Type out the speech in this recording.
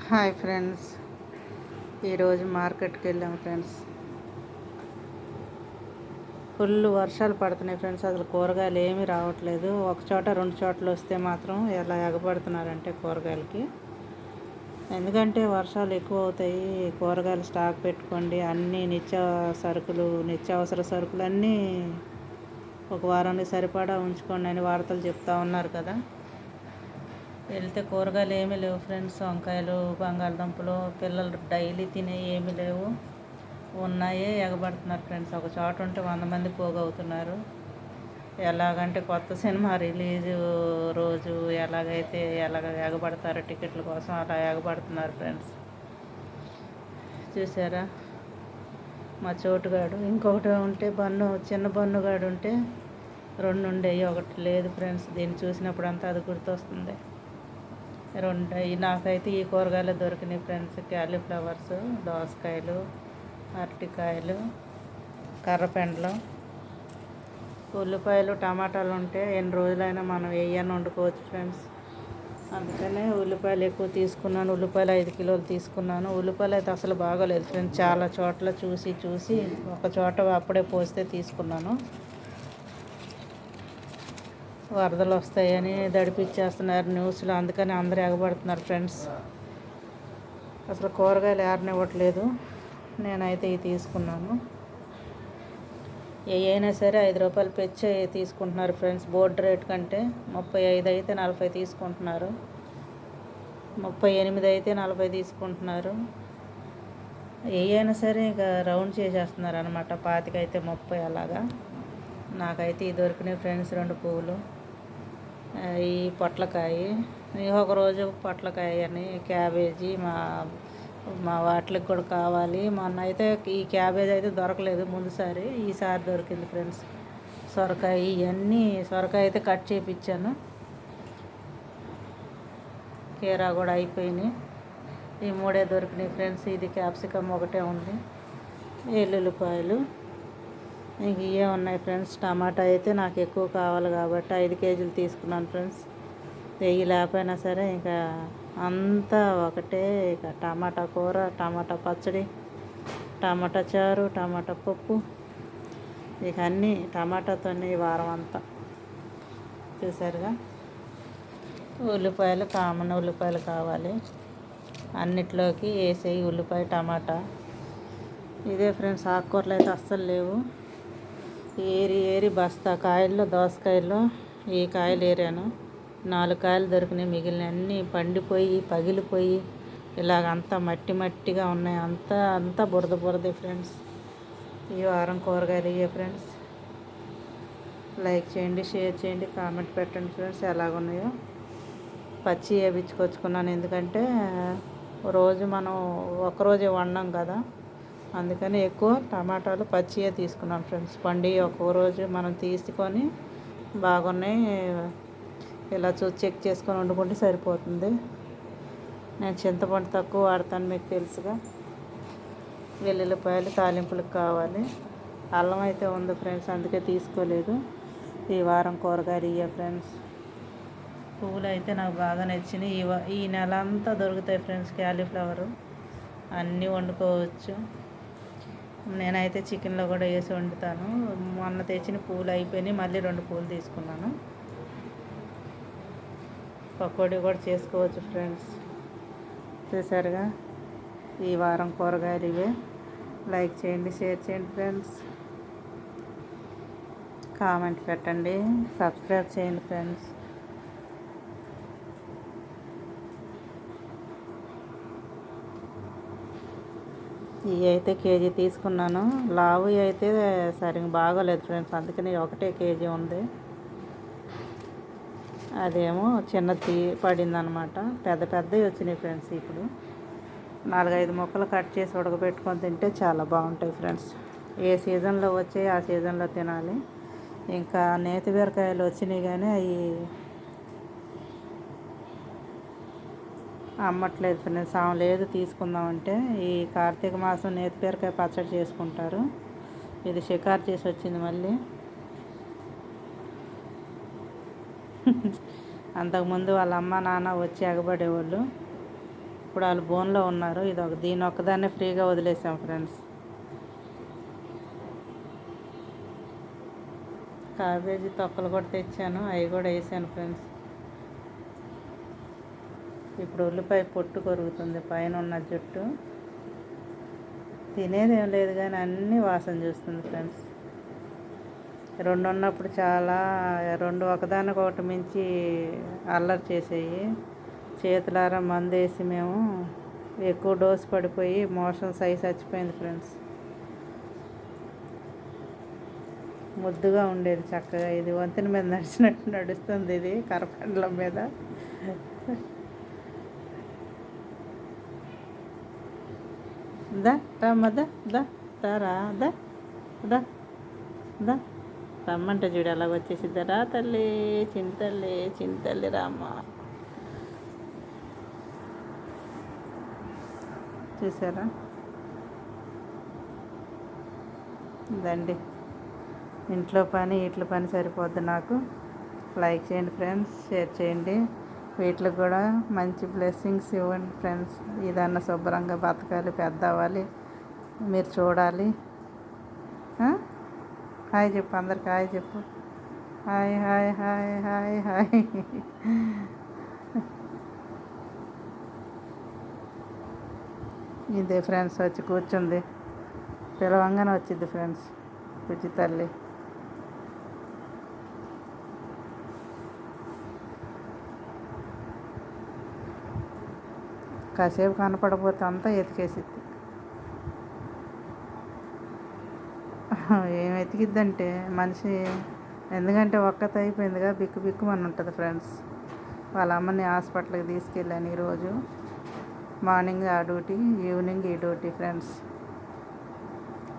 Hi friends, ఈరోజు మార్కెట్కి వెళ్ళాం ఫ్రెండ్స్. ఫుల్ వర్షాలు పడుతున్నాయి ఫ్రెండ్స్. అసలు కూరగాయలు ఏమీ రావట్లేదు. ఒక చోట రెండు చోట్ల వస్తే మాత్రం ఎలా ఎగబడుతున్నారంటే కూరగాయలకి. ఎందుకంటే వర్షాలు ఎక్కువ అవుతాయి, కూరగాయలు స్టాక్ పెట్టుకోండి, అన్నీ నిత్యావసర సరుకులు అన్నీ ఒక వారానికి సరిపడా ఉంచుకోండి అని వార్తలు చెప్తా ఉన్నారు కదా. వెళ్తే కూరగాయలు ఏమీ లేవు ఫ్రెండ్స్. వంకాయలు, బంగాళదుంపలు, పిల్లలు డైలీ తినే ఏమీ లేవు. ఉన్నాయే ఎగబడుతున్నారు ఫ్రెండ్స్. ఒక చోట ఉంటే 100 మంది పోగవుతున్నారు. ఎలాగంటే కొత్త సినిమా రిలీజు రోజు ఎలాగ ఎగబడతారో టికెట్ల కోసం అలా ఎగబడుతున్నారు ఫ్రెండ్స్. చూసారా, మా చోటుగాడు ఇంకొకటి ఉంటే చిన్న బన్నుగాడు ఉంటే 2 ఉండేవి, ఒకటి లేదు ఫ్రెండ్స్. దీన్ని చూసినప్పుడంతా అది గుర్తొస్తుంది. 2 నాకైతే ఈ కూరగాయలు దొరికినాయి ఫ్రెండ్స్. క్యాలీఫ్లవర్స్, దోసకాయలు, అరటికాయలు, కర్రపెండలు, ఉల్లిపాయలు, టమాటాలు ఉంటే ఎన్ని రోజులైనా మనం వేయని వండుకోవచ్చు ఫ్రెండ్స్. అందుకనే ఉల్లిపాయలు ఎక్కువ తీసుకున్నాను. ఉల్లిపాయలు 5 కిలోలు తీసుకున్నాను. ఉల్లిపాయలు అయితే అసలు బాగోలేదు ఫ్రెండ్స్. చాలా చోట్ల చూసి ఒక చోట అప్పుడే పోస్తే తీసుకున్నాను. వరదలు వస్తాయని దడిపిచ్చేస్తున్నారు న్యూస్లో, అందుకని అందరూ ఎగబడుతున్నారు ఫ్రెండ్స్. అసలు కూరగాయలు ఏరనివ్వట్లేదు. నేనైతే ఇవి తీసుకున్నాను. ఏ అయినా సరే 5 రూపాయలు పెంచి తీసుకుంటున్నారు ఫ్రెండ్స్. బోర్డు రేట్ కంటే 35 అయితే 40 తీసుకుంటున్నారు, 38 అయితే 40 తీసుకుంటున్నారు. ఏ అయినా సరే ఇక రౌండ్ చేసేస్తున్నారు అనమాట. 25 అయితే 30 అలాగా. నాకైతే ఈ దొరికినాయి ఫ్రెండ్స్ 2 పువ్వులు. ఈ పొట్లకాయ, ఒకరోజు పొట్లకాయ అని క్యాబేజీ మా వాటికి కూడా కావాలి. మొన్న అయితే ఈ క్యాబేజీ అయితే దొరకలేదు ముందుసారి, ఈసారి దొరికింది ఫ్రెండ్స్. సొరకాయ, ఇవన్నీ సొరకాయ అయితే కట్ చేయించాను. కీరా కూడా అయిపోయినాయి. ఈ 3 దొరికినాయి ఫ్రెండ్స్. ఇది క్యాప్సికమ్ ఒకటే ఉంది, ఎల్లుల్లిపాయలు, ఇంక ఇవే ఉన్నాయి ఫ్రెండ్స్. టమాటా అయితే నాకు ఎక్కువ కావాలి కాబట్టి 5 కేజీలు తీసుకున్నాను ఫ్రెండ్స్. వెయ్యి లేకపోయినా సరే ఇంకా అంతా ఒకటే. ఇక టమాటా కూర, టమాటా పచ్చడి, టమాటా చారు, టమాటా పప్పు, ఇక అన్నీ టమాటాతోనే ఈ వారం అంతా. చూసారుగా, ఉల్లిపాయలు కామన్ ఉల్లిపాయలు కావాలి అన్నిట్లోకి వేసేయి. ఉల్లిపాయ, టమాటా, ఇదే ఫ్రెండ్స్. ఆకుకూరలు అయితే అస్సలు లేవు. ఏరి బస్తా కాయల్లో దోసకాయల్లో ఈ కాయలు ఏరాను. 4 కాయలు దొరికినాయి. మిగిలిన అన్నీ పండిపోయి పగిలిపోయి ఇలాగంతా మట్టిగా ఉన్నాయి. అంతా బురదే ఫ్రెండ్స్. ఈ వారం కూరగాయలు ఇవే ఫ్రెండ్స్. లైక్ చేయండి, షేర్ చేయండి, కామెంట్ పెట్టండి ఫ్రెండ్స్. ఎలాగున్నాయో పచ్చి వేయించుకొచ్చుకున్నాను. ఎందుకంటే రోజు మనం ఒక్కరోజే వండాం కదా, అందుకని ఎక్కువ టమాటాలు పచ్చియే తీసుకున్నాం ఫ్రెండ్స్. పండి ఒక్కో రోజు మనం తీసుకొని బాగున్నాయి ఇలా చూసి చెక్ చేసుకొని వండుకుంటే సరిపోతుంది. నేను చింతపండు తక్కువ వాడతాను, మీకు తెలుసుగా. వెల్లుల్లిపాయలు తాలింపులకు కావాలి. అల్లం అయితే ఉంది ఫ్రెండ్స్, అందుకే తీసుకోలేదు. ఈ వారం కూరగాయలు ఇయ్య ఫ్రెండ్స్. పువ్వులు అయితే నాకు బాగా నచ్చినాయి. ఈ నెల అంతా దొరుకుతాయి ఫ్రెండ్స్. క్యాలీఫ్లవరు అన్నీ వండుకోవచ్చు. నేనైతే చికెన్లో కూడా వేసి వండుతాను. మొన్న తెచ్చిన పూలు అయిపోయినాయి, మళ్ళీ 2 పూలు తీసుకున్నాను. పకోడీ కూడా చేసుకోవచ్చు ఫ్రెండ్స్. చూసారుగా, ఈ వారం కూరగాయలు ఇవే. లైక్ చేయండి, షేర్ చేయండి ఫ్రెండ్స్, కామెంట్ పెట్టండి, సబ్స్క్రైబ్ చేయండి ఫ్రెండ్స్. ఇవి అయితే కేజీ తీసుకున్నాను. లావు అయితే సరిగ్గా బాగోలేదు ఫ్రెండ్స్, అందుకని ఒకటే కేజీ ఉంది. అదేమో చిన్నది పడింది అనమాట. పెద్దవి వచ్చినాయి ఫ్రెండ్స్. ఇప్పుడు 4-5 ముక్కలు కట్ చేసి ఉడకబెట్టుకొని తింటే చాలా బాగుంటాయి ఫ్రెండ్స్. ఏ సీజన్లో వచ్చాయి ఆ సీజన్లో తినాలి. ఇంకా నేతి బీరకాయలు వచ్చినాయి కానీ అవి అమ్మట్లేదు ఫ్రెండ్స్. లేదు తీసుకుందామంటే ఈ కార్తీక మాసం నేతి బీరకాయ పచ్చడి చేసుకుంటారు. ఇది షికారు చేసి వచ్చింది మళ్ళీ. అంతకుముందు వాళ్ళ అమ్మ నాన్న వచ్చి ఎగబడేవాళ్ళు. ఇప్పుడు వాళ్ళు బోన్లో ఉన్నారు. దీని ఒక్కదాన్నే ఫ్రీగా వదిలేసాం ఫ్రెండ్స్. క్యాబేజీ తొక్కలు కూడా తెచ్చాను, అవి కూడా వేసాను ఫ్రెండ్స్. ఇప్పుడు ఉల్లిపాయ పొట్టు కొరుగుతుంది పైన ఉన్న జుట్టు. తినేది ఏం లేదు కానీ అన్నీ వాసన చూస్తుంది ఫ్రెండ్స్. 2 ఉన్నప్పుడు చాలా 2 ఒకదానికొకటి మించి అల్లరి చేసేవి. చేతులారా మందు వేసి మేము ఎక్కువ డోసు పడిపోయి మోషన్స్ అయి చచ్చిపోయింది ఫ్రెండ్స్. ముద్దుగా ఉండేది చక్కగా. ఇది వంతెన మీద నడిచినట్టు నడుస్తుంది, ఇది కరపండ్ల మీద. దా రమ్మ దా రమ్మంటే చూడు అలా వచ్చేసిద్దా. రా తల్లి, చింతల్లి రామ్మ. చూసారా ఇదండి ఇంట్లో పని, వీటి పని సరిపోద్ది నాకు. లైక్ చేయండి ఫ్రెండ్స్, షేర్ చేయండి. వీటికి కూడా మంచి బ్లెస్సింగ్స్ ఇవ్వండి ఫ్రెండ్స్. ఇదన్నా శుభ్రంగా బతకాలి, పెద్ద అవ్వాలి, మీరు చూడాలి. హాయ్ చెప్పు, అందరికి హాయ్ చెప్పు. Hi hi hi hi hi. ఇదే ఫ్రెండ్స్ వచ్చి కూర్చుంది, పిలవంగానే వచ్చింది ఫ్రెండ్స్ రుచి తల్లి. కాసేపు కనపడకపోతే అంతా ఎతికేసిద్ది. ఏం ఎతికిద్దంటే మనిషి, ఎందుకంటే ఒక్కత అయిపోయిందిగా, బిక్కుమని ఉంటుంది ఫ్రెండ్స్. వాళ్ళ అమ్మని హాస్పిటల్కి తీసుకెళ్ళాను ఈరోజు. మార్నింగ్ ఆ డ్యూటీ, ఈవినింగ్ ఈ డ్యూటీ ఫ్రెండ్స్.